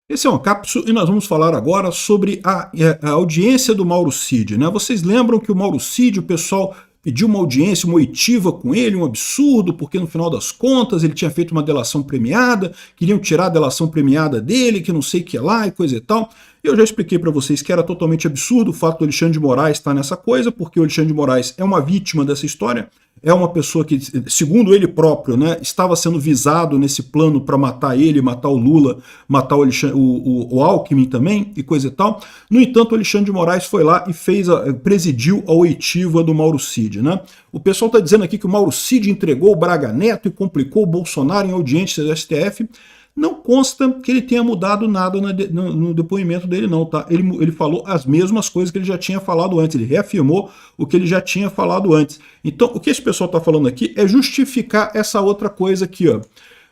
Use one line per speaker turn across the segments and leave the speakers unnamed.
Esse é um Capsu e nós vamos falar agora sobre a audiência do Mauro Cid, né? Vocês lembram que o Mauro Cid, o pessoal pediu uma audiência, uma oitiva com ele, um absurdo, porque no final das contas ele tinha feito uma delação premiada, queriam tirar a delação premiada dele, que não sei o que lá e coisa e tal. Eu já expliquei para vocês que era totalmente absurdo o fato do Alexandre de Moraes estar nessa coisa, porque o Alexandre de Moraes é uma vítima dessa história, é uma pessoa que, segundo ele próprio, né, estava sendo visado nesse plano para matar ele, matar o Lula, matar o Alckmin também e coisa e tal. No entanto, o Alexandre de Moraes foi lá e presidiu a oitiva do Mauro Cid, né? O pessoal está dizendo aqui que o Mauro Cid entregou o Braga Neto e complicou o Bolsonaro em audiência do STF. Não consta que ele tenha mudado nada no depoimento dele, não, tá? Ele falou as mesmas coisas que ele já tinha falado antes, ele reafirmou o que ele já tinha falado antes. Então, o que esse pessoal está falando aqui é justificar essa outra coisa aqui, ó.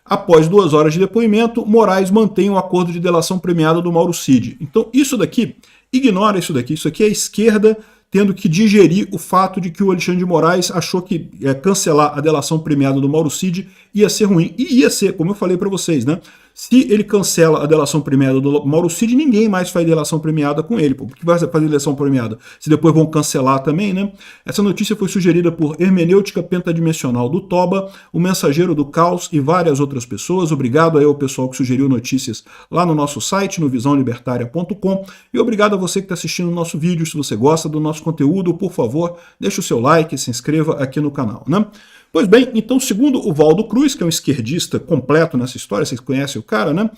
Após 2 horas de depoimento, Moraes mantém o acordo de delação premiada do Mauro Cid. Então, isso daqui, ignora isso aqui é a esquerda tendo que digerir o fato de que o Alexandre de Moraes achou que cancelar a delação premiada do Mauro Cid ia ser ruim. E ia ser, como eu falei para vocês, né? Se ele cancela a delação premiada do Mauro Cid, ninguém mais faz delação premiada com ele. Por que vai fazer delação premiada? Se depois vão cancelar também, né? Essa notícia foi sugerida por Hermenêutica Pentadimensional do Toba, o Mensageiro do Caos e várias outras pessoas. Obrigado aí ao pessoal que sugeriu notícias lá no nosso site, no visãolibertaria.com. E obrigado a você que está assistindo o nosso vídeo. Se você gosta do nosso conteúdo, por favor, deixe o seu like e se inscreva aqui no canal, né? Pois bem, então, segundo o Valdo Cruz, que é um esquerdista completo nessa história, vocês conhecem o cara, né?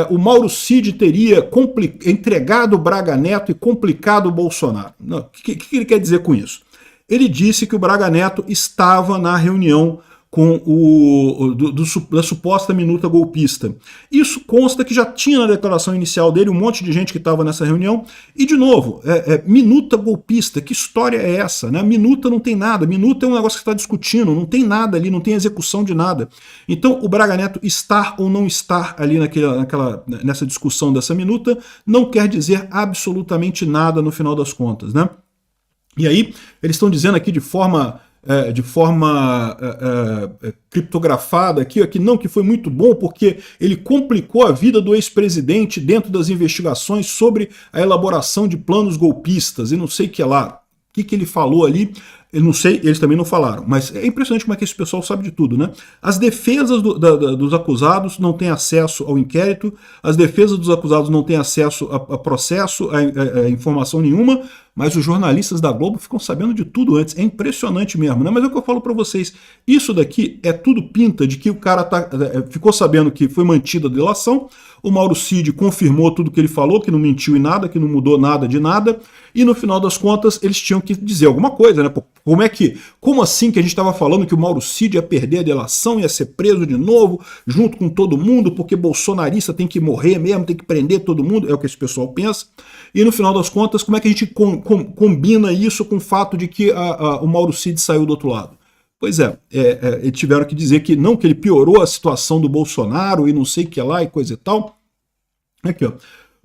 O Mauro Cid teria entregado o Braga Neto e complicado o Bolsonaro. O que ele quer dizer com isso? Ele disse que o Braga Neto estava na reunião com da suposta minuta golpista. Isso consta que já tinha na declaração inicial dele um monte de gente que estava nessa reunião. E, de novo, minuta golpista, que história é essa? Né? Minuta não tem nada, minuta é um negócio que você está discutindo, não tem nada ali, não tem execução de nada. Então, o Braga Neto estar ou não estar ali nessa discussão dessa minuta não quer dizer absolutamente nada no final das contas, né? E aí, eles estão dizendo aqui de forma criptografada aqui, que foi muito bom porque ele complicou a vida do ex-presidente dentro das investigações sobre a elaboração de planos golpistas e não sei o que lá. O que ele falou ali, eu não sei, eles também não falaram, mas é impressionante como é que esse pessoal sabe de tudo, né? As defesas dos acusados não têm acesso ao inquérito, as defesas dos acusados não têm acesso a processo, a informação nenhuma, mas os jornalistas da Globo ficam sabendo de tudo antes. É impressionante mesmo, né? Mas é o que eu falo para vocês. Isso daqui é tudo pinta de que o cara ficou sabendo que foi mantida a delação, o Mauro Cid confirmou tudo que ele falou, que não mentiu em nada, que não mudou nada de nada, e no final das contas eles tinham que dizer alguma coisa, né? Como assim que a gente estava falando que o Mauro Cid ia perder a delação, ia ser preso de novo, junto com todo mundo, porque bolsonarista tem que morrer mesmo, tem que prender todo mundo, é o que esse pessoal pensa. E no final das contas, como é que a gente combina isso com o fato de que o Mauro Cid saiu do outro lado? Pois eles tiveram que dizer que não, que ele piorou a situação do Bolsonaro e não sei o que lá e coisa e tal. Aqui, ó.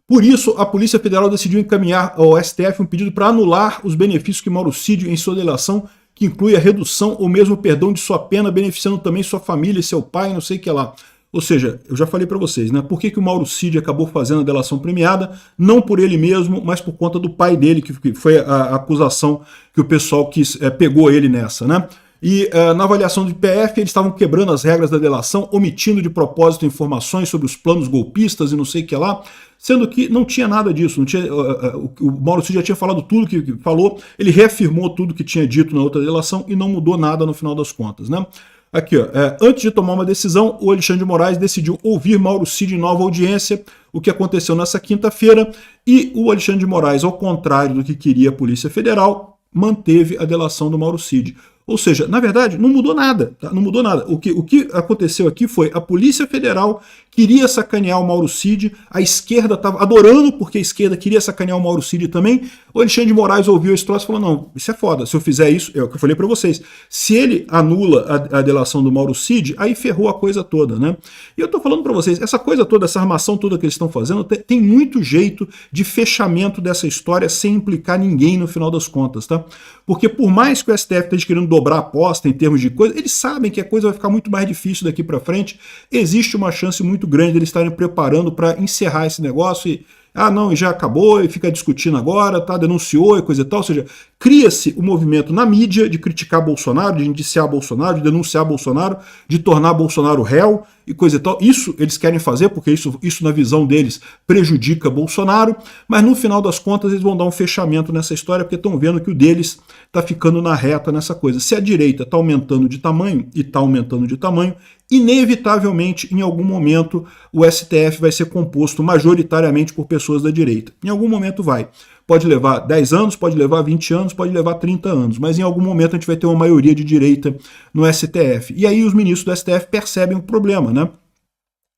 Por isso, a Polícia Federal decidiu encaminhar ao STF um pedido para anular os benefícios que Mauro Cid em sua delação, que inclui a redução ou mesmo o perdão de sua pena, beneficiando também sua família e seu pai, não sei o que lá. Ou seja, eu já falei para vocês, né? Por que o Mauro Cid acabou fazendo a delação premiada? Não por ele mesmo, mas por conta do pai dele, que foi a acusação que o pessoal pegou ele nessa, né? E na avaliação do PF, eles estavam quebrando as regras da delação, omitindo de propósito informações sobre os planos golpistas e não sei o que lá, sendo que não tinha nada disso. Não tinha, o Mauro Cid já tinha falado tudo que falou, ele reafirmou tudo que tinha dito na outra delação e não mudou nada no final das contas, né? Aqui, ó, antes de tomar uma decisão, o Alexandre de Moraes decidiu ouvir Mauro Cid em nova audiência, o que aconteceu nessa quinta-feira, e o Alexandre de Moraes, ao contrário do que queria a Polícia Federal, manteve a delação do Mauro Cid. Ou seja, na verdade, não mudou nada, tá? Não mudou nada. O que aconteceu aqui foi a Polícia Federal queria sacanear o Mauro Cid, a esquerda estava adorando porque a esquerda queria sacanear o Mauro Cid também. O Alexandre de Moraes ouviu esse troço e falou, não, isso é foda, se eu fizer isso, é o que eu falei para vocês, se ele anula a delação do Mauro Cid, aí ferrou a coisa toda, né? E eu tô falando para vocês, essa coisa toda, essa armação toda que eles estão fazendo, tem muito jeito de fechamento dessa história sem implicar ninguém no final das contas, tá? Porque por mais que o STF esteja querendo dobrar a aposta em termos de coisa, eles sabem que a coisa vai ficar muito mais difícil daqui para frente. Existe uma chance muito grande de eles estarem preparando para encerrar esse negócio e não, e já acabou, e fica discutindo agora, tá, denunciou e coisa e tal. Ou seja, cria-se um movimento na mídia de criticar Bolsonaro, de indiciar Bolsonaro, de denunciar Bolsonaro, de tornar Bolsonaro réu e coisa e tal. Isso eles querem fazer porque isso na visão deles prejudica Bolsonaro, mas no final das contas eles vão dar um fechamento nessa história porque estão vendo que o deles está ficando na reta nessa coisa. Se a direita está aumentando de tamanho, e está aumentando de tamanho, inevitavelmente, em algum momento, o STF vai ser composto majoritariamente por pessoas da direita. Em algum momento vai. Pode levar 10 anos, pode levar 20 anos, pode levar 30 anos, mas em algum momento a gente vai ter uma maioria de direita no STF. E aí os ministros do STF percebem o problema, né?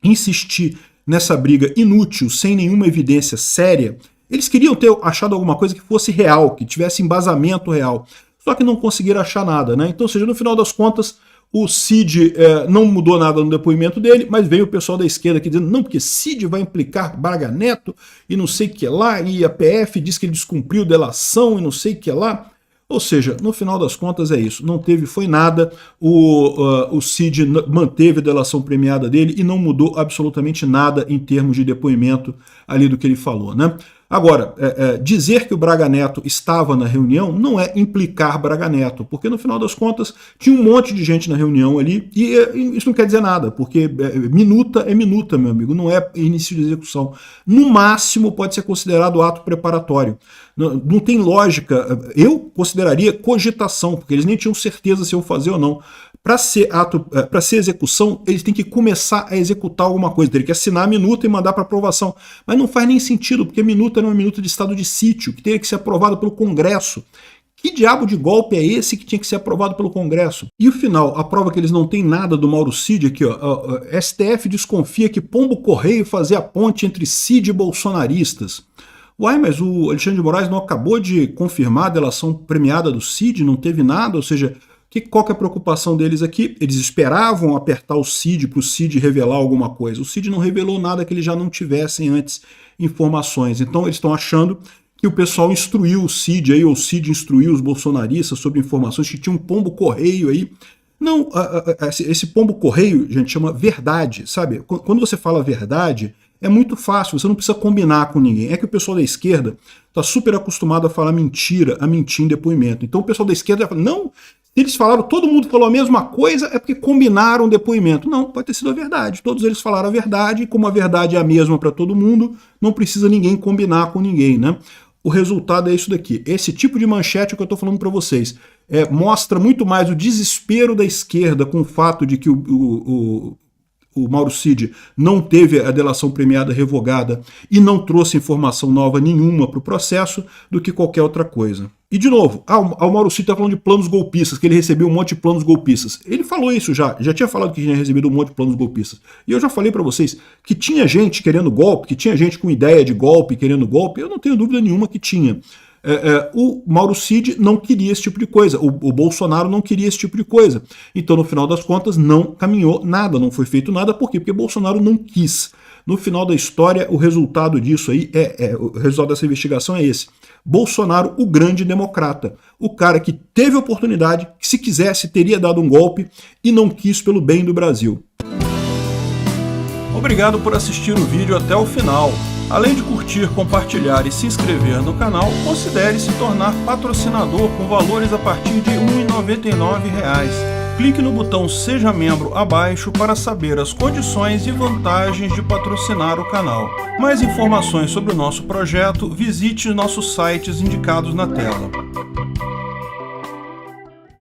Insistir nessa briga inútil, sem nenhuma evidência séria. Eles queriam ter achado alguma coisa que fosse real, que tivesse embasamento real, só que não conseguiram achar nada, né? Então, ou seja, no final das contas, o Cid não mudou nada no depoimento dele, mas veio o pessoal da esquerda aqui dizendo, não, porque Cid vai implicar Braga Neto e não sei o que lá, e a PF diz que ele descumpriu delação e não sei o que lá. Ou seja, no final das contas é isso, não foi nada, o Cid manteve a delação premiada dele e não mudou absolutamente nada em termos de depoimento ali do que ele falou, né? Agora, dizer que o Braga Neto estava na reunião não é implicar Braga Neto, porque no final das contas tinha um monte de gente na reunião ali e isso não quer dizer nada, porque minuta é minuta, meu amigo, não é início de execução. No máximo pode ser considerado ato preparatório. Não tem lógica, eu consideraria cogitação, porque eles nem tinham certeza se iam fazer ou não. Para ser execução, eles têm que começar a executar alguma coisa, teria que assinar a minuta e mandar para aprovação. Mas não faz nem sentido, porque a minuta era uma minuta de estado de sítio, que teria que ser aprovada pelo Congresso. Que diabo de golpe é esse que tinha que ser aprovado pelo Congresso? E o final, a prova que eles não têm nada do Mauro Cid aqui, ó, STF desconfia que Pombo Correio fazia a ponte entre Cid e bolsonaristas. Uai, mas o Alexandre de Moraes não acabou de confirmar a delação premiada do Cid, não teve nada, ou seja, qual que é a preocupação deles aqui? Eles esperavam apertar o Cid para o Cid revelar alguma coisa. O Cid não revelou nada que eles já não tivessem antes informações. Então eles estão achando que o pessoal instruiu o Cid aí, ou o Cid instruiu os bolsonaristas sobre informações, que tinha um pombo correio aí. Não, esse pombo correio, gente, chama verdade, sabe? Quando você fala verdade, é muito fácil, você não precisa combinar com ninguém. É que o pessoal da esquerda está super acostumado a falar mentira, a mentir em depoimento. Então o pessoal da esquerda fala, não, eles falaram, todo mundo falou a mesma coisa, é porque combinaram o depoimento. Não, pode ter sido a verdade. Todos eles falaram a verdade, e como a verdade é a mesma para todo mundo, não precisa ninguém combinar com ninguém, né? O resultado é isso daqui. Esse tipo de manchete que eu estou falando para vocês mostra muito mais o desespero da esquerda com o fato de que o Mauro Cid não teve a delação premiada revogada e não trouxe informação nova nenhuma para o processo do que qualquer outra coisa. E de novo, o Mauro Cid está falando de planos golpistas, que ele recebeu um monte de planos golpistas. Ele falou isso já tinha falado que tinha recebido um monte de planos golpistas. E eu já falei para vocês que tinha gente querendo golpe, que tinha gente com ideia de golpe, querendo golpe, eu não tenho dúvida nenhuma que tinha. O Mauro Cid não queria esse tipo de coisa, o Bolsonaro não queria esse tipo de coisa. Então, no final das contas, não caminhou nada, não foi feito nada. Por quê? Porque Bolsonaro não quis. No final da história, o resultado disso aí, o resultado dessa investigação é esse. Bolsonaro, o grande democrata, o cara que teve oportunidade, que se quisesse teria dado um golpe e não quis pelo bem do Brasil. Obrigado por assistir o vídeo até o final. Além de curtir, compartilhar e se inscrever no canal, considere se tornar patrocinador com valores a partir de R$ 1,99. Clique no botão Seja Membro abaixo para saber as condições e vantagens de patrocinar o canal. Mais informações sobre o nosso projeto, visite nossos sites indicados na tela.